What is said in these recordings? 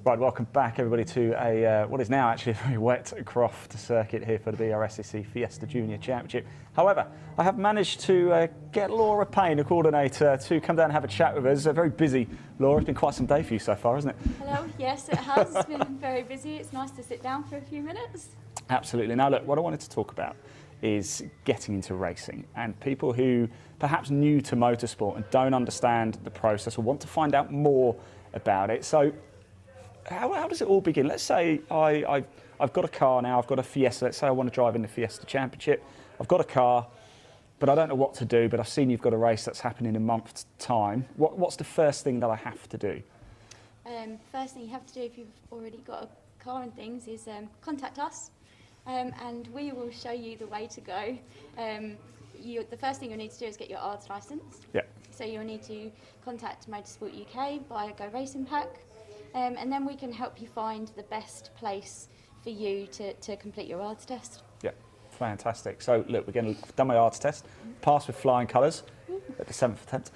Right, welcome back everybody to a what is now actually a very wet Croft circuit here for the BRSCC Fiesta Junior Championship. However, I have managed to get Laura Payne, the coordinator, to come down and have a chat with us. Very busy, Laura. It's been quite some day for you so far, hasn't it? Hello, yes it has. It's been very busy. It's nice to sit down for a few minutes. Absolutely. Now look, what I wanted to talk about is getting into racing, and people who perhaps new to motorsport and don't understand the process or want to find out more about it. So how does it all begin? Let's say I've got a car now, I've got a Fiesta. Let's say I want to drive in the Fiesta Championship. I've got a car, but I don't know what to do, but I've seen you've got a race that's happening in a month's time. What's the first thing that I have to do? First thing you have to do if you've already got a car and things is contact us, and we will show you the way to go. The first thing you'll need to do is get your ARDS licence. Yeah. So you'll need to contact Motorsport UK, buy a Go Racing pack, and then we can help you find the best place for you to complete your ARDS test. Yeah, fantastic. So look, I've done my ARDS test, passed with flying colours at the 7th attempt.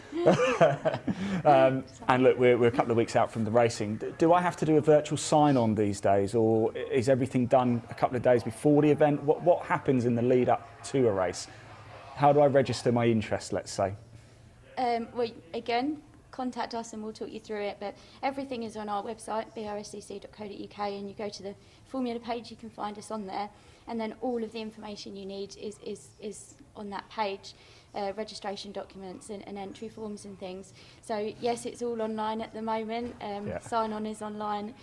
And look, we're a couple of weeks out from the racing. Do I have to do a virtual sign-on these days, or is everything done a couple of days before the event? What happens in the lead up to a race? How do I register my interest, let's say? Well, again, contact us and we'll talk you through it, but everything is on our website, brscc.co.uk, and you go to the formula page, you can find us on there, and then all of the information you need is on that page, registration documents and entry forms and things. So yes, it's all online at the moment. Sign-on is online.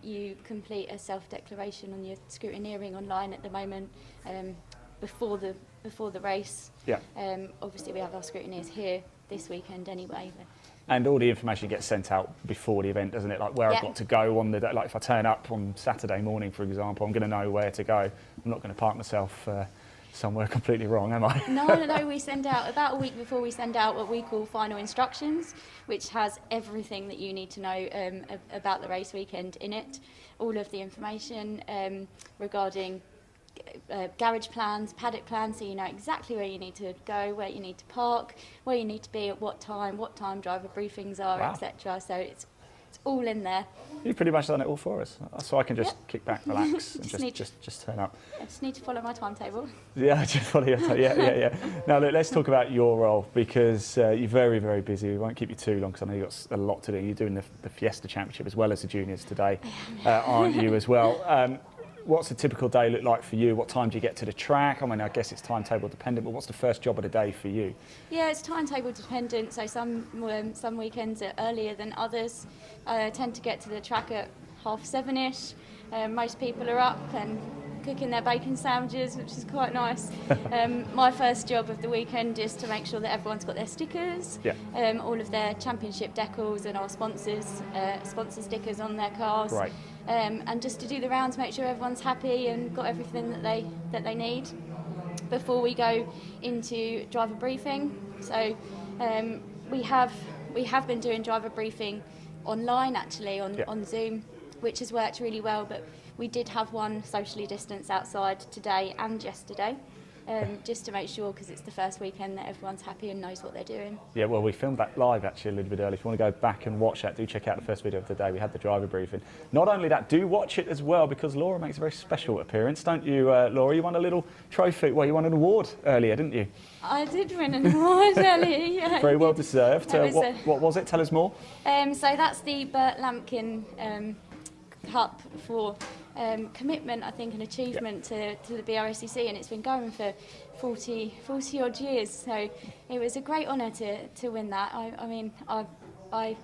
You complete a self-declaration on your scrutineering online at the moment before the race. Yeah. Obviously we have our scrutineers here this weekend anyway. And all the information gets sent out before the event, doesn't it? Like where I've got to go on the day. Like if I turn up on Saturday morning, for example, I'm going to know where to go. I'm not going to park myself somewhere completely wrong, am I? No. We send out, about a week before, we send out what we call final instructions, which has everything that you need to know about the race weekend in it. All of the information regarding garage plans, paddock plans, so you know exactly where you need to go, where you need to park, where you need to be at what time driver briefings are, etc. So it's all in there. You've pretty much done it all for us, so I can just kick back, relax, and just turn up. I just need to follow my timetable. Yeah, just follow your timetable. Yeah. Now look, let's talk about your role, because you're very, very busy. We won't keep you too long because I know you've got a lot to do. You're doing the Fiesta Championship as well as the Juniors today, aren't you as well? What's a typical day look like for you? What time do you get to the track? I mean, I guess it's timetable dependent, but what's the first job of the day for you? Yeah, it's timetable dependent, so some weekends are earlier than others. I tend to get to the track at 7:30ish. Most people are up and cooking their bacon sandwiches, which is quite nice. My first job of the weekend is to make sure that everyone's got their stickers, all of their championship decals and our sponsor stickers on their cars. Right. And just to do the rounds, make sure everyone's happy and got everything that they need before we go into driver briefing. So we have been doing driver briefing online, actually on Zoom, which has worked really well. But we did have one socially distanced outside today and yesterday, just to make sure, because it's the first weekend, that everyone's happy and knows what they're doing. Yeah, well, we filmed that live actually a little bit early. If you want to go back and watch that, do check out the first video of the day. We had the driver briefing. Not only that, do watch it as well, because Laura makes a very special appearance, don't you, Laura? You won a little trophy. Well, you won an award earlier, didn't you? I did win an award earlier, yeah. Very well deserved. What was it? Tell us more. So that's the Bert Lampkin Cup for commitment, I think, and achievement to the BRSCC, and it's been going for 40 odd years, so it was a great honour to win that. I mean, I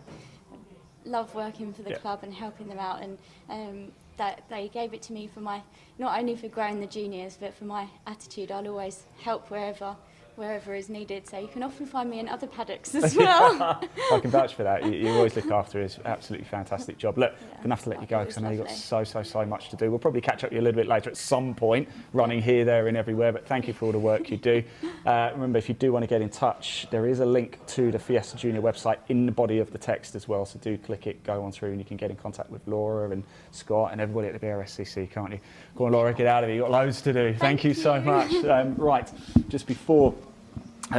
love working for the club and helping them out, and that they gave it to me for not only for growing the juniors, but for my attitude. I'll always help wherever is needed, so you can often find me in other paddocks as well. I can vouch for that. You always look after us. Absolutely fantastic job. Look, I'm going to have to let you go because I know you've got so much to do. We'll probably catch up with you a little bit later at some point, running here, there and everywhere, but thank you for all the work you do. Remember, if you do want to get in touch, there is a link to the Fiesta Junior website in the body of the text as well, so do click it, go on through, and you can get in contact with Laura and Scott and everybody at the BRSCC, can't you? Go on, Laura, get out of here. You've got loads to do. Thank you so much. Right, just before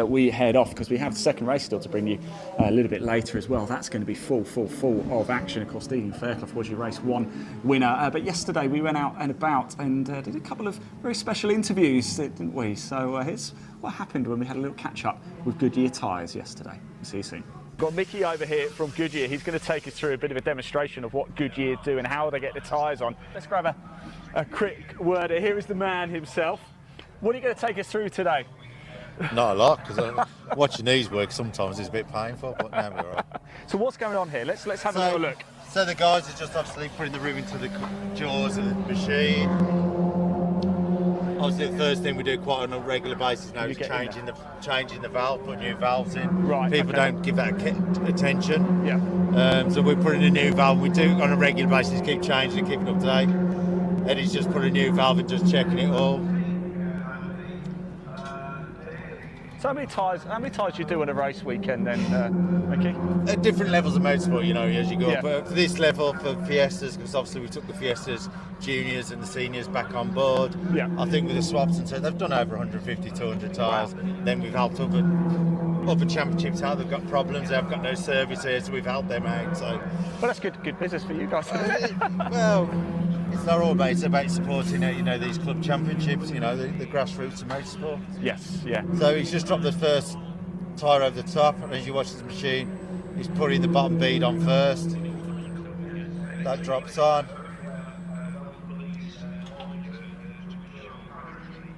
we head off, because we have the second race still to bring you a little bit later as well. That's going to be full of action. Of course, Stephen Fairclough was your race 1 winner. But yesterday we went out and about and did a couple of very special interviews, didn't we? So here's what happened when we had a little catch up with Goodyear tyres yesterday. See you soon. Got Mickey over here from Goodyear. He's going to take us through a bit of a demonstration of what Goodyear do and how they get the tyres on. Let's grab a quick word. Here is the man himself. What are you going to take us through today? Not a lot, because watching these work sometimes is a bit painful, but now we're all right. So what's going on here? Let's have a little look. So the guys are just obviously putting the room into the jaws of the machine. Obviously the first thing we do quite on a regular basis now is changing the valve, putting new valves in. Right. People don't give that attention. Yeah. So we're putting a new valve. We do on a regular basis keep changing and keeping up to date. Eddie's just put a new valve and just checking it all. So how many tyres do you do on a race weekend then, Mickey? At different levels of motorsport, you know, as you go Yeah. up. But for this level, for Fiestas, because obviously we took the Fiestas Juniors and the Seniors back on board. Yeah. I think with the swaps and so they've done over 150, 200 tyres. Wow. Then we've helped other championships out. They've got problems. They've got no service here, so we've helped them out. So. Well, that's good business for you guys. Well, it's not all about. It's about supporting, you know, these club championships. You know, the grassroots of motorsport. Yes. Yeah. So he's just dropped the first tyre over the top, and as you watch this machine, he's putting the bottom bead on first. That drops on.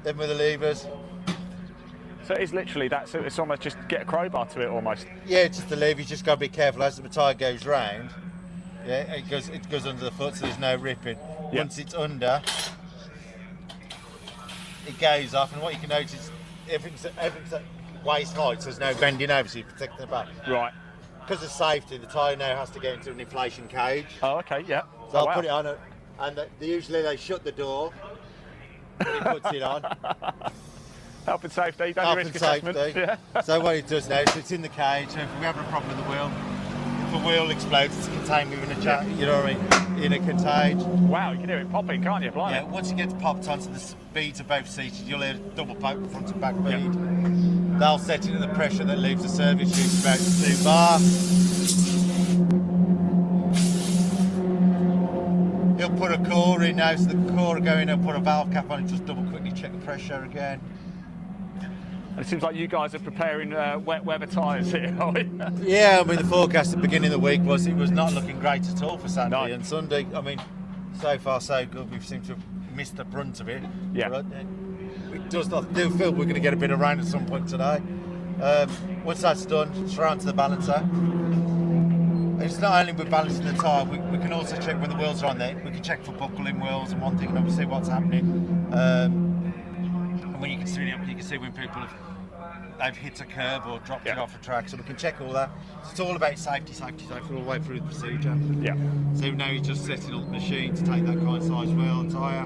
Then with the levers. So it's literally that. So it's almost just get a crowbar to it almost. Yeah, it's just the lever. You just got to be careful as the tyre goes round. Yeah, it goes under the foot, so there's no ripping. Yeah. Once it's under, it goes off, and what you can notice is everything's at waist height, so there's no bending over, so you're protecting the back. Right. Because of safety, the tyre now has to get into an inflation cage. Oh, okay. Yeah. So I'll put it on, and usually they shut the door when he puts it on. Health and safety. Don't risk assessment. Yeah. So what it does now is it's in the cage, so if we have a problem with the wheel, if the wheel explodes, it's contained within a you know what I mean, in a cage. Wow, you can hear it popping, can't you? Blimey. Yeah, once it gets popped onto the beads of both seats, you'll hear a double poke front and back bead. They'll set it at the pressure that leaves the service chute about 2 bar. He'll put a core in now, so the core will go in and put a valve cap on it, just double quickly check the pressure again. And it seems like you guys are preparing wet weather tyres here, are we? Yeah, I mean the forecast at the beginning of the week was it was not looking great at all for Saturday and Sunday. I mean, so far so good. We seem to have missed the brunt of it. Yeah. But it do feel we're going to get a bit of rain at some point today. Once that's done, throw onto the balancer. And it's not only with balancing the tyre, we can also check when the wheels are on there. We can check for buckling wheels and one thing, and obviously what's happening. And when you can see it, you can see when people they've hit a curb or dropped it off a track, so we can check all that. So it's all about safety all the way through the procedure. Yeah. So now he's just setting up the machine to take that kind of size wheel and tyre.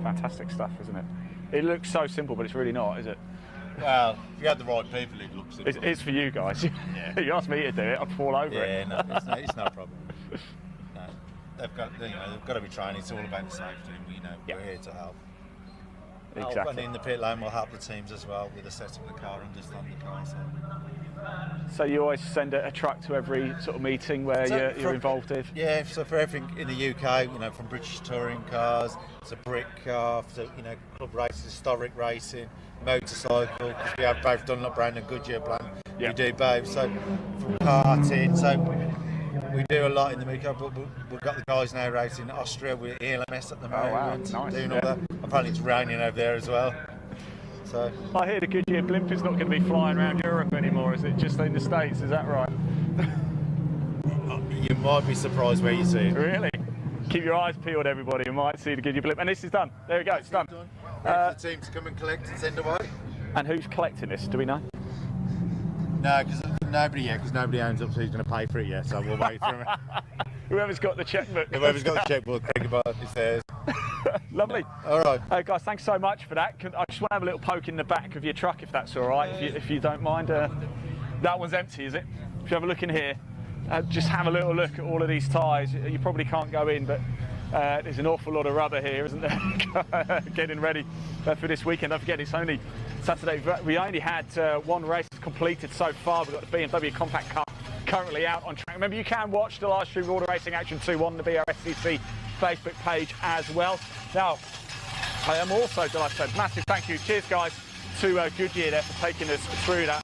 Fantastic stuff, isn't it? It looks so simple, but it's really not, is it? Well, if you had the right people, it looks simple. It's for you guys. Yeah. You ask me to do it, I'd fall over it. Yeah, no, it's no problem. No, they've got to be trying. It's all about the safety, and we're here to help. Exactly. And in the pit lane, we'll help the teams as well with the setting of the car and just on the car. So you always send a truck to every sort of meeting where you're involved with? Yeah, so for everything in the UK, from British touring cars to brick car, to club races, historic racing, motorcycle, because we have both Dunlop brand and Goodyear brand. We do both. So from karting, so we do a lot in the UK, but we've got the guys now racing in Austria with ELMS at the moment, nice. doing all that. Apparently it's raining over there as well. So I hear the Goodyear blimp is not going to be flying around Europe anymore, is it? Just in the States, is that right? You might be surprised where you see it. Really? Keep your eyes peeled, everybody. You might see the Goodyear blimp. And this is done. There we go, it's done. Wait for the team to come and collect and send away. And who's collecting this? Do we know? No, because nobody owns up, so he's going to pay for it yet. So we'll wait for him. Whoever's got the checkbook. Whoever's got the checkbook, it's theirs. Lovely. All right. Guys, thanks so much for that. I just want to have a little poke in the back of your truck, if that's all right, if you don't mind. That one's empty, is it? If you have a look in here, just have a little look at all of these tyres. You probably can't go in, but There's an awful lot of rubber here, isn't there? Getting ready for this weekend. Don't forget, it's only Saturday. We only had one race completed so far. We've got the BMW Compact Cup currently out on track. Remember, you can watch the live stream Auto Racing Action 2 on the BRSCC Facebook page as well. Now, I am also delighted. Massive thank you. Cheers, guys, to Goodyear there for taking us through that.